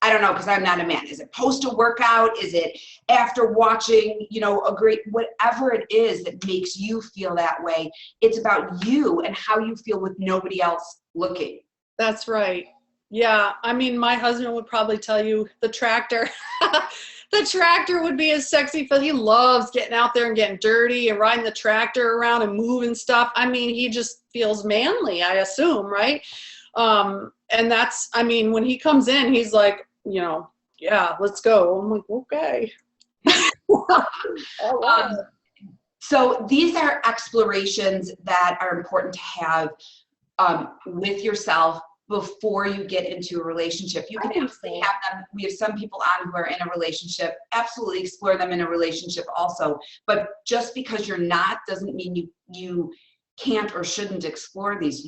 I don't know, because I'm not a man. Is it post a workout? Is it after watching, a great, whatever it is that makes you feel that way? It's about you and how you feel with nobody else looking. That's right. Yeah, I mean, my husband would probably tell you the tractor. The tractor would be his sexy feel. He loves getting out there and getting dirty and riding the tractor around and moving stuff. I mean, he just feels manly, I assume, right? And that's, I mean, when he comes in, he's like, yeah, let's go. I'm like, okay. So these are explorations that are important to have with yourself before you get into a relationship. You can absolutely have them. We have some people on who are in a relationship. Absolutely explore them in a relationship also. But just because you're not doesn't mean you can't or shouldn't explore these.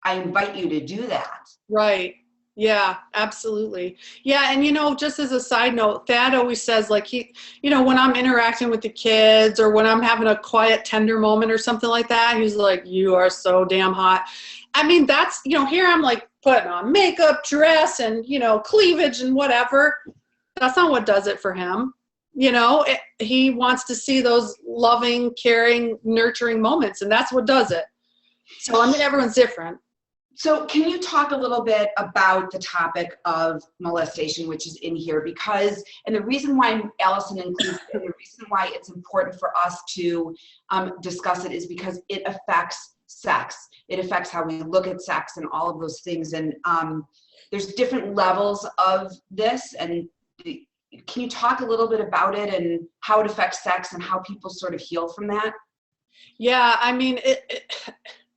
I invite you to do that. Right. Yeah, absolutely. Yeah. And, just as a side note, Thad always says, like, when I'm interacting with the kids or when I'm having a quiet, tender moment or something like that, he's like, you are so damn hot. I mean, that's, here I'm like putting on makeup, dress, and, cleavage and whatever. That's not what does it for him. He wants to see those loving, caring, nurturing moments, and that's what does it. So I mean, everyone's different. So can you talk a little bit about the topic of molestation, which is in here? Because, and the reason why Allison includes it, and the reason why it's important for us to discuss it is because it affects sex. It affects how we look at sex and all of those things. And there's different levels of this. And can you talk a little bit about it and how it affects sex and how people sort of heal from that? Yeah, I mean,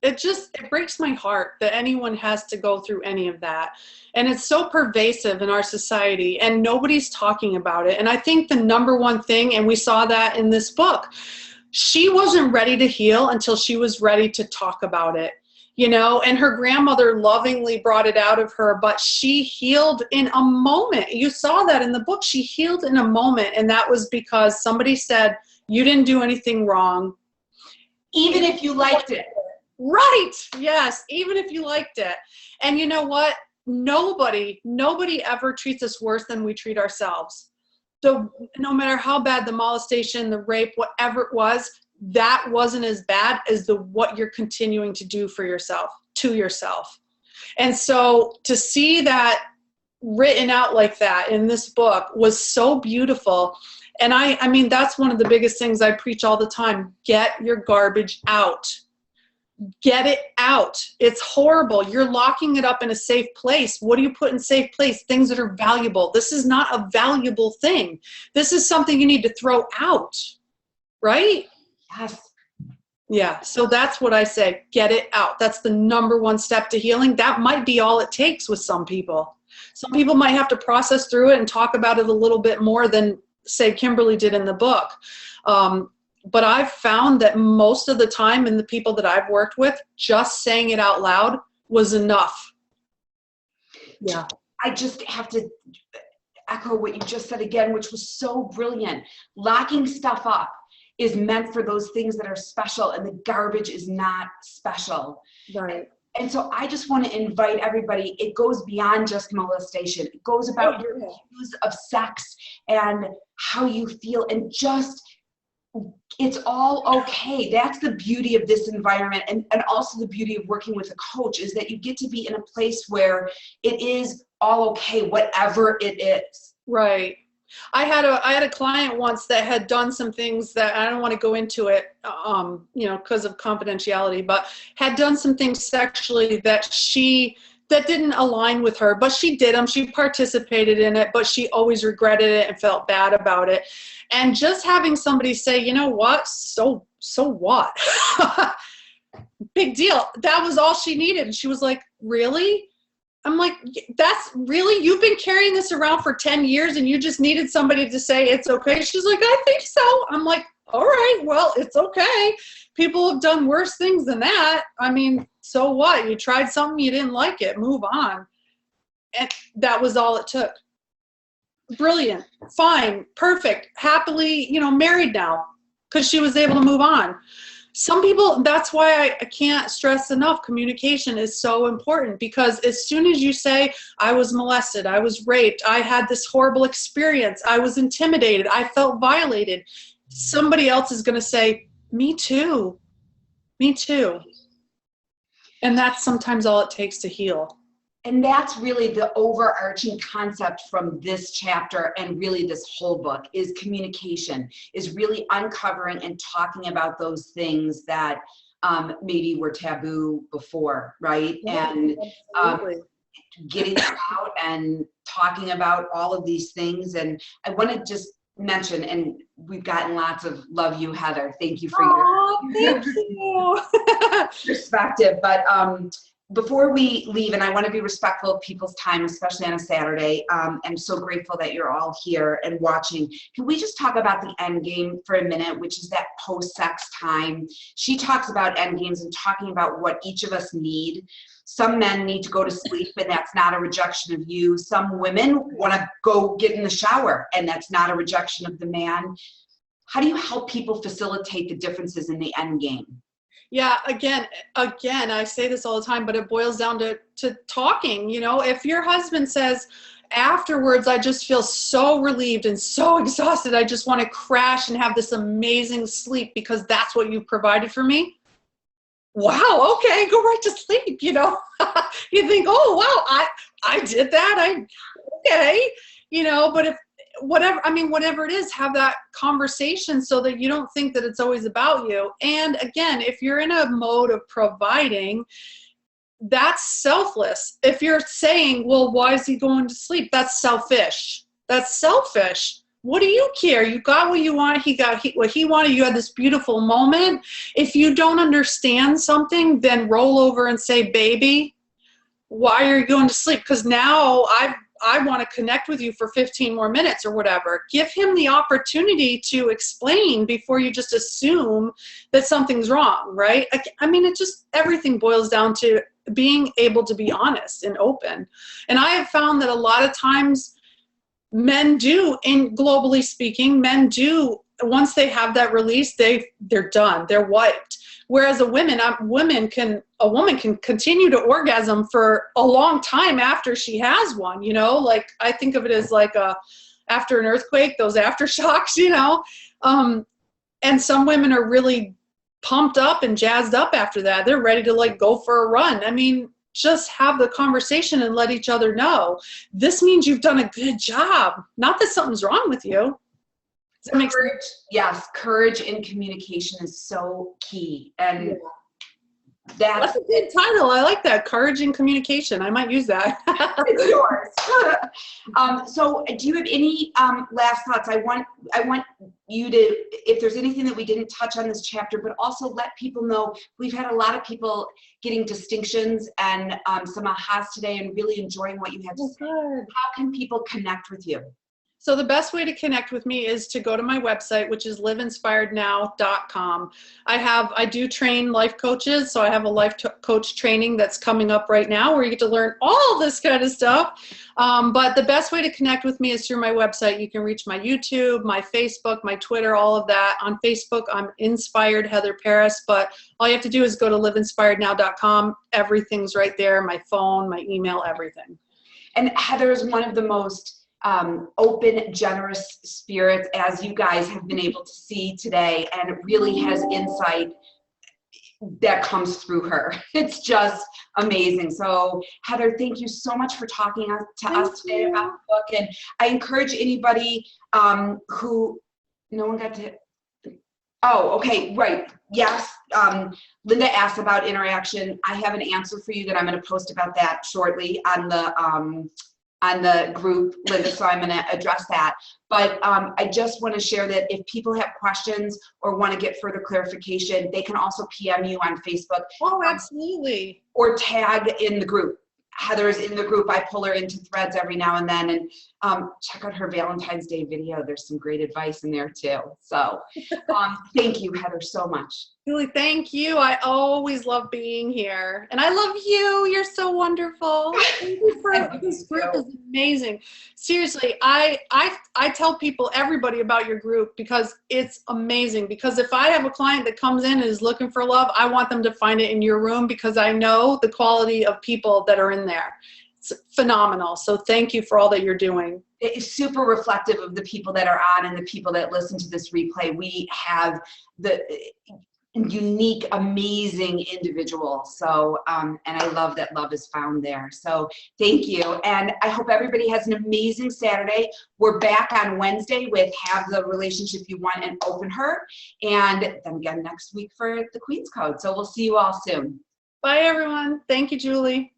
it breaks my heart that anyone has to go through any of that. And it's so pervasive in our society and nobody's talking about it. And I think the number one thing, and we saw that in this book, she wasn't ready to heal until she was ready to talk about it, you know, and her grandmother lovingly brought it out of her, but she healed in a moment. You saw that in the book. She healed in a moment. And that was because somebody said, you didn't do anything wrong. Even if you liked it. Right. Yes. Even if you liked it. And you know what? Nobody ever treats us worse than we treat ourselves. So no matter how bad the molestation, the rape, whatever it was, that wasn't as bad as what you're continuing to do for yourself, to yourself. And so to see that written out like that in this book was so beautiful. And I mean, that's one of the biggest things I preach all the time. Get your garbage out. Get it out. It's horrible. You're locking it up in a safe place. What do you put in safe place? Things that are valuable. This is not a valuable thing. This is something you need to throw out, right? Yes. Yeah. So that's what I say. Get it out. That's the number one step to healing. That might be all it takes with some people. Some people might have to process through it and talk about it a little bit more than, say, Kimberly did in the book. But I've found that most of the time in the people that I've worked with, just saying it out loud was enough. Yeah. I just have to echo what you just said again, which was so brilliant. Locking stuff up is meant for those things that are special, and the garbage is not special. Right. And so I just want to invite everybody, it goes beyond just molestation. It goes about your views of sex and how you feel, and just, it's all okay. That's the beauty of this environment, and also the beauty of working with a coach, is that you get to be in a place where it is all okay, whatever it is. Right. I had a client once that had done some things that I don't want to go into it, you know, because of confidentiality, but had done some things sexually that didn't align with her, but she did them. She participated in it, but she always regretted it and felt bad about it. And just having somebody say, you know what, so what? Big deal. That was all she needed. And she was like, really? I'm like, that's really, you've been carrying this around for 10 years and you just needed somebody to say it's okay? She's like, I think so. I'm like, all right, well, it's okay. People have done worse things than that. I mean, so what? You tried something, you didn't like it, move on. And that was all it took. Brilliant, fine, perfect, happily, you know, married now because she was able to move on. Some people, that's why I can't stress enough, communication is so important, because as soon as you say, I was molested, I was raped, I had this horrible experience, I was intimidated, I felt violated, somebody else is going to say, me too, me too. And that's sometimes all it takes to heal. And that's really the overarching concept from this chapter, and really this whole book, is communication, is really uncovering and talking about those things that maybe were taboo before, right? Yeah, and getting them out and talking about all of these things. And I want to just mention, and we've gotten lots of love you, Heather. Thank you for thank you. perspective. But before we leave, and I want to be respectful of people's time, especially on a Saturday, I'm so grateful that you're all here and watching. Can we just talk about the end game for a minute, which is that post-sex time? She talks about end games and talking about what each of us need. Some men need to go to sleep, and that's not a rejection of you. Some women want to go get in the shower, and that's not a rejection of the man. How do you help people facilitate the differences in the end game? Yeah, again, I say this all the time, but it boils down to talking. You know, if your husband says afterwards, I just feel so relieved and so exhausted, I just want to crash and have this amazing sleep because that's what you provided for me, wow, okay, go right to sleep, you know. You think, oh wow, I did that. Okay, you know, but if whatever it is, have that conversation so that you don't think that it's always about you. And again, if you're in a mode of providing, that's selfless. If you're saying, well, why is he going to sleep? That's selfish. That's selfish. What do you care? You got what you want. He got what he wanted. You had this beautiful moment. If you don't understand something, then roll over and say, baby, why are you going to sleep? Because now I want to connect with you for 15 more minutes or whatever. Give him the opportunity to explain before you just assume that something's wrong, right? I mean, it just, everything boils down to being able to be honest and open. And I have found that a lot of times men do, in globally speaking, men do, once they have that release, they're done, they're wiped. Whereas a woman can continue to orgasm for a long time after she has one, you know, like I think of it as like after an earthquake, those aftershocks, you know, and some women are really pumped up and jazzed up after that. They're ready to like go for a run. I mean, just have the conversation and let each other know. This means you've done a good job. Not that something's wrong with you. Does that make sense? Yes, courage in communication is so key. And that's a good title. I like that. Courage in communication. I might use that. It's yours. So do you have any last thoughts? I want you to, if there's anything that we didn't touch on this chapter, but also let people know, we've had a lot of people getting distinctions and some ahas today and really enjoying what you had to say. How can people connect with you? So the best way to connect with me is to go to my website, which is liveinspirednow.com. I do train life coaches, so I have a life coach training that's coming up right now where you get to learn all this kind of stuff. But the best way to connect with me is through my website. You can reach my YouTube, my Facebook, my Twitter, all of that. On Facebook, I'm Inspired Heather Paris, but all you have to do is go to liveinspirednow.com. Everything's right there, my phone, my email, everything. And Heather is one of the most open, generous spirits, as you guys have been able to see today, and it really has insight that comes through her. It's just amazing. So Heather, thank you so much for talking to us today about the book. And I encourage anybody who, no one got to, oh, okay, right, yes. Linda asked about interaction. I have an answer for you that I'm going to post about that shortly on the group, Linda, so I'm going to address that. But I just want to share that if people have questions or want to get further clarification, they can also PM you on Facebook. Oh, absolutely. Or tag in the group. Heather's in the group. I pull her into threads every now and then, and check out her Valentine's Day video. There's some great advice in there too. So thank you, Heather, so much. Julie, thank you. I always love being here. And I love you. You're so wonderful. Thank you for this group is amazing. Seriously, I tell people, everybody about your group because it's amazing. Because if I have a client that comes in and is looking for love, I want them to find it in your room because I know the quality of people that are in there. It's phenomenal. So thank you for all that you're doing. It's super reflective of the people that are on and the people that listen to this replay. We have the unique, amazing individual. So, and I love that love is found there. So thank you. And I hope everybody has an amazing Saturday. We're back on Wednesday with Have the Relationship You Want and Open Her. And then again next week for the Queen's Code. So we'll see you all soon. Bye, everyone. Thank you, Julie.